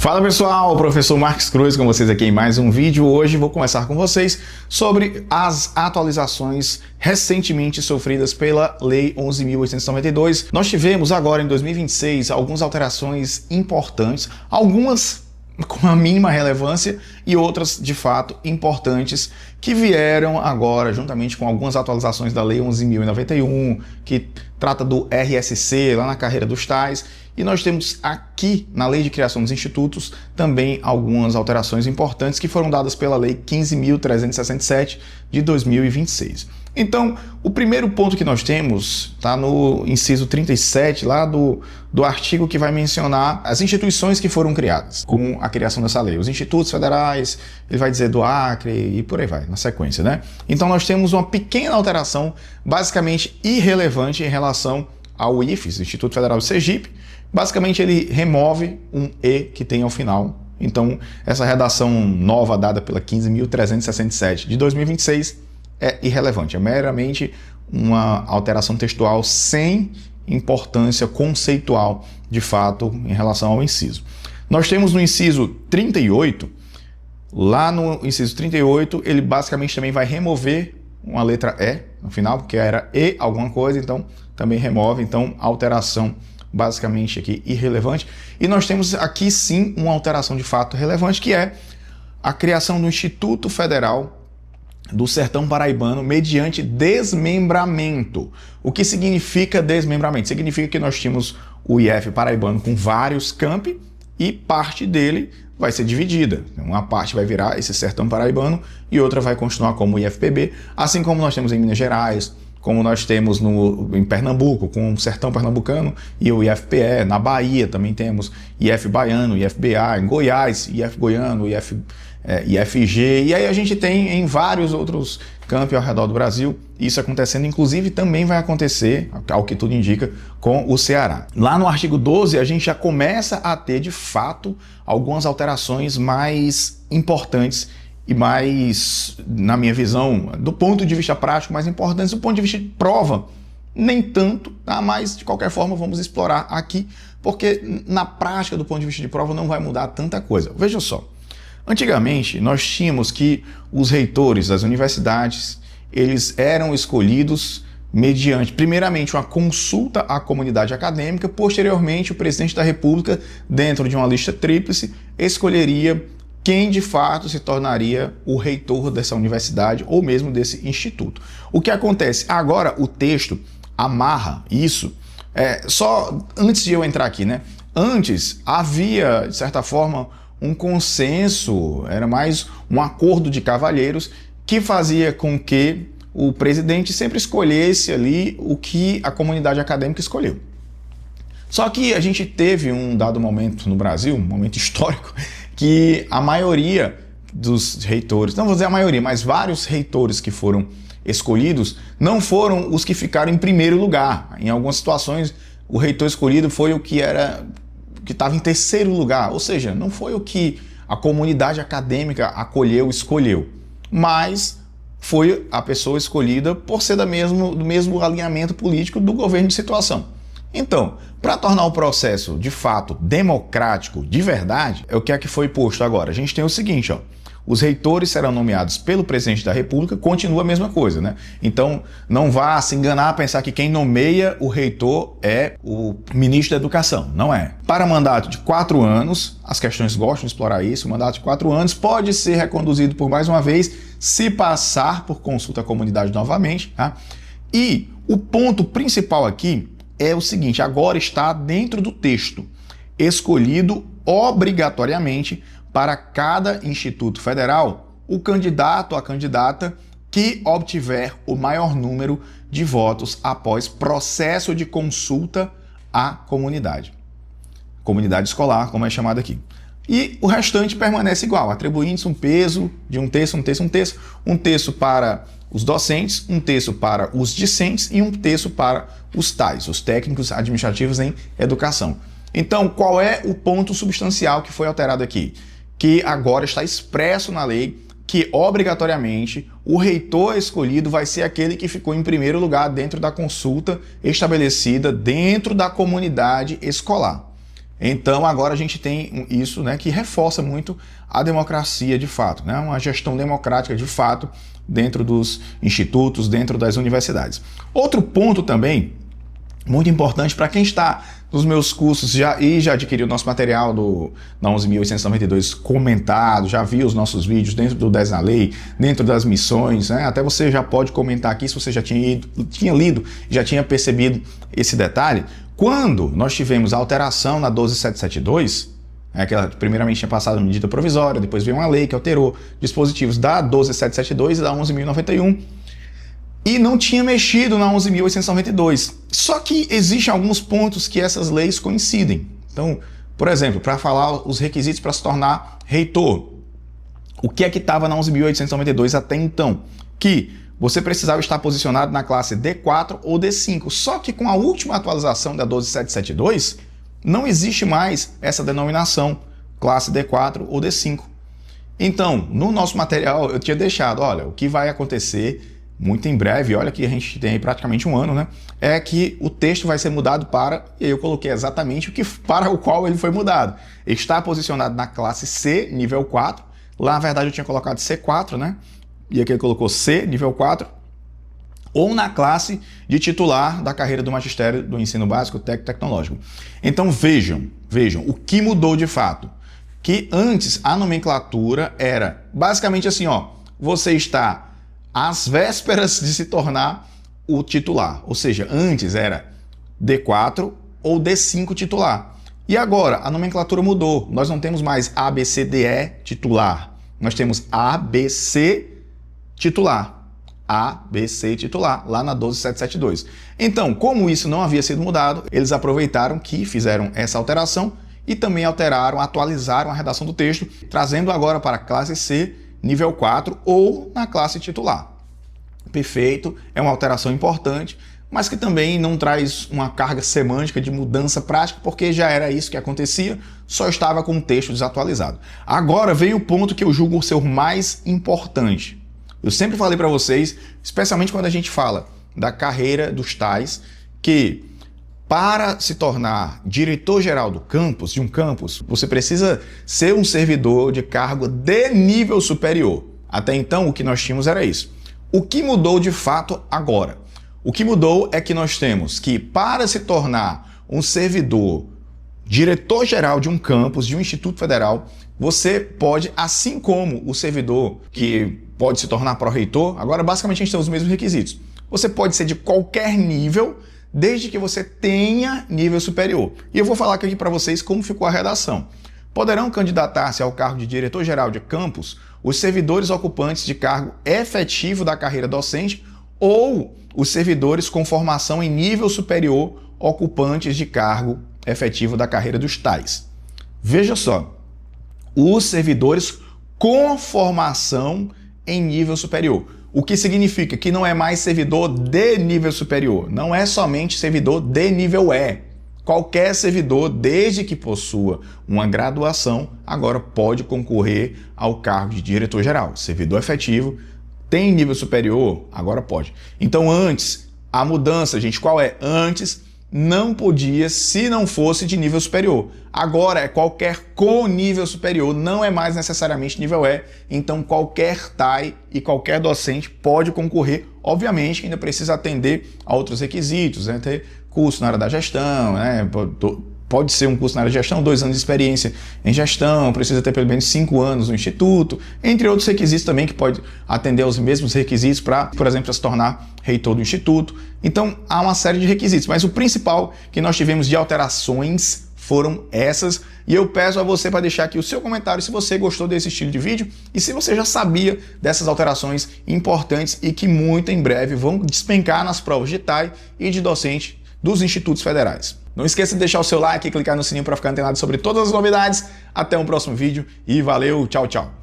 Fala pessoal, professor Marques Cruz com vocês aqui em mais um vídeo. Hoje vou conversar com vocês sobre as atualizações recentemente sofridas pela Lei 11.892. Nós tivemos agora em 2026 algumas alterações importantes, algumas com a mínima relevância e outras de fato importantes que vieram agora juntamente com algumas atualizações da Lei 11.091, que trata do RSC lá na carreira dos tais. E nós temos aqui na Lei de Criação dos Institutos também algumas alterações importantes que foram dadas pela Lei 15.367 de 2026. Então, o primeiro ponto que nós temos está no inciso 37 lá do artigo que vai mencionar as instituições que foram criadas com a criação dessa lei. Os institutos federais, ele vai dizer do Acre e por aí vai, na sequência, né? Então nós temos uma pequena alteração, basicamente irrelevante em relação ao IFES, Instituto Federal de Sergipe. Basicamente ele remove um E que tem ao final. Então essa redação nova dada pela 15.367 de 2026 é irrelevante, é meramente uma alteração textual sem importância conceitual de fato em relação ao inciso. Nós temos no inciso 38, lá no inciso 38 ele basicamente também vai remover uma letra E no final, porque era E alguma coisa, então também remove, então alteração basicamente aqui irrelevante. E nós temos aqui sim uma alteração de fato relevante, que é a criação do Instituto Federal do Sertão Paraibano mediante desmembramento. O que significa desmembramento? Significa que nós tínhamos o IF Paraibano com vários campi e parte dele vai ser dividida. Uma parte vai virar esse Sertão Paraibano e outra vai continuar como IFPB, assim como nós temos em Minas Gerais, como nós temos em Pernambuco, com o Sertão Pernambucano e o IFPE. Na Bahia também temos IF Baiano, IFBA, em Goiás, IF Goiano, IFG, e aí a gente tem em vários outros campi ao redor do Brasil, isso acontecendo, inclusive também vai acontecer, ao que tudo indica, com o Ceará. Lá no artigo 12 a gente já começa a ter de fato algumas alterações mais importantes e mais, na minha visão, do ponto de vista prático, mais importantes, do ponto de vista de prova, nem tanto, tá? Mas de qualquer forma vamos explorar aqui, porque na prática, do ponto de vista de prova, não vai mudar tanta coisa. Veja só, antigamente nós tínhamos que os reitores das universidades, eles eram escolhidos mediante, primeiramente, uma consulta à comunidade acadêmica, posteriormente o presidente da República, dentro de uma lista tríplice, escolheria quem de fato se tornaria o reitor dessa universidade ou mesmo desse instituto. O que acontece? Agora o texto amarra isso. Só antes de eu entrar aqui, né? Antes havia, de certa forma, um consenso, era mais um acordo de cavalheiros que fazia com que o presidente sempre escolhesse ali o que a comunidade acadêmica escolheu. Só que a gente teve um dado momento no Brasil, um momento histórico, que a maioria dos reitores, não vou dizer a maioria, mas vários reitores que foram escolhidos não foram os que ficaram em primeiro lugar. Em algumas situações, o reitor escolhido foi o que estava em terceiro lugar, ou seja, não foi o que a comunidade acadêmica acolheu, escolheu, mas foi a pessoa escolhida por ser do mesmo alinhamento político do governo de situação. Então, para tornar o processo de fato democrático de verdade, é o que foi posto agora. A gente tem o seguinte, ó, os reitores serão nomeados pelo presidente da República, continua a mesma coisa, né? Então, não vá se enganar a pensar que quem nomeia o reitor é o ministro da Educação, não é. Para mandato de 4 anos, as questões gostam de explorar isso, o mandato de 4 anos pode ser reconduzido por mais uma vez, se passar por consulta à comunidade novamente, tá? E o ponto principal aqui é o seguinte, agora está dentro do texto, escolhido obrigatoriamente para cada instituto federal o candidato ou a candidata que obtiver o maior número de votos após processo de consulta à comunidade escolar, como é chamado aqui. E o restante permanece igual, atribuindo-se um peso de um terço para os docentes, um terço para os discentes e um terço para os TAIs, os técnicos administrativos em educação. Então, qual é o ponto substancial que foi alterado aqui? Que agora está expresso na lei que, obrigatoriamente, o reitor escolhido vai ser aquele que ficou em primeiro lugar dentro da consulta estabelecida dentro da comunidade escolar. Então agora a gente tem isso, né, que reforça muito a democracia de fato, né, uma gestão democrática de fato dentro dos institutos, dentro das universidades. Outro ponto também muito importante para quem está nos meus cursos já adquiriu o nosso material da 11.892 comentado, já viu os nossos vídeos dentro do 10 na Lei, dentro das missões, né? Até você já pode comentar aqui se você já tinha lido, já tinha percebido esse detalhe. Quando nós tivemos a alteração na 12.772, que ela primeiramente tinha passado a medida provisória, depois veio uma lei que alterou dispositivos da 12.772 e da 11.091, e não tinha mexido na 11.892. Só que existem alguns pontos que essas leis coincidem. Então, por exemplo, para falar os requisitos para se tornar reitor, o que é que estava na 11.892 até então? Que você precisava estar posicionado na classe D4 ou D5. Só que com a última atualização da 12.772, não existe mais essa denominação, classe D4 ou D5. Então, no nosso material eu tinha deixado, olha, o que vai acontecer muito em breve, olha que a gente tem aí praticamente um ano, né? É que o texto vai ser mudado para, e aí eu coloquei exatamente o que para o qual ele foi mudado. Está posicionado na classe C, nível 4. Lá, na verdade, eu tinha colocado C4, né? E aqui ele colocou C, nível 4. Ou na classe de titular da carreira do magistério do ensino básico técnico tecnológico. Então vejam o que mudou de fato. Que antes a nomenclatura era basicamente assim, ó, você está às vésperas de se tornar o titular. Ou seja, antes era D4 ou D5 titular. E agora a nomenclatura mudou. Nós não temos mais ABCDE titular. Nós temos ABC titular. ABC titular, lá na 12.772. Então, como isso não havia sido mudado, eles aproveitaram que fizeram essa alteração e também atualizaram a redação do texto, trazendo agora para a classe C, nível 4 ou na classe titular. Perfeito, é uma alteração importante, mas que também não traz uma carga semântica de mudança prática, porque já era isso que acontecia, só estava com o texto desatualizado. Agora vem o ponto que eu julgo ser o mais importante. Eu sempre falei para vocês, especialmente quando a gente fala da carreira dos tais, que para se tornar diretor-geral do campus, de um campus, você precisa ser um servidor de cargo de nível superior. Até então, o que nós tínhamos era isso. O que mudou de fato agora? O que mudou é que nós temos que, para se tornar um servidor diretor-geral de um campus, de um instituto federal, você pode, assim como o servidor que pode se tornar pró-reitor, agora basicamente a gente tem os mesmos requisitos. Você pode ser de qualquer nível, desde que você tenha nível superior. E eu vou falar aqui para vocês como ficou a redação. Poderão candidatar-se ao cargo de diretor-geral de campus os servidores ocupantes de cargo efetivo da carreira docente ou os servidores com formação em nível superior ocupantes de cargo efetivo da carreira dos tais. Veja só, os servidores com formação em nível superior. O que significa que não é mais servidor de nível superior, não é somente servidor de nível E. Qualquer servidor, desde que possua uma graduação, agora pode concorrer ao cargo de diretor-geral. Servidor efetivo, tem nível superior, agora pode. Então antes, a mudança, gente, qual é? Antes não podia se não fosse de nível superior. Agora é qualquer com nível superior, não é mais necessariamente nível E, então qualquer TAI e qualquer docente pode concorrer, obviamente ainda precisa atender a outros requisitos, né? Ter curso na área da gestão, né? Pode ser um curso na área de gestão, 2 anos de experiência em gestão, precisa ter pelo menos 5 anos no instituto, entre outros requisitos também que pode atender aos mesmos requisitos para, por exemplo, se tornar reitor do instituto. Então, há uma série de requisitos, mas o principal que nós tivemos de alterações foram essas, e eu peço a você para deixar aqui o seu comentário se você gostou desse estilo de vídeo e se você já sabia dessas alterações importantes e que muito em breve vão despencar nas provas de TAI e de docente dos institutos federais. Não esqueça de deixar o seu like e clicar no sininho para ficar antenado sobre todas as novidades. Até um próximo vídeo e valeu, tchau, tchau!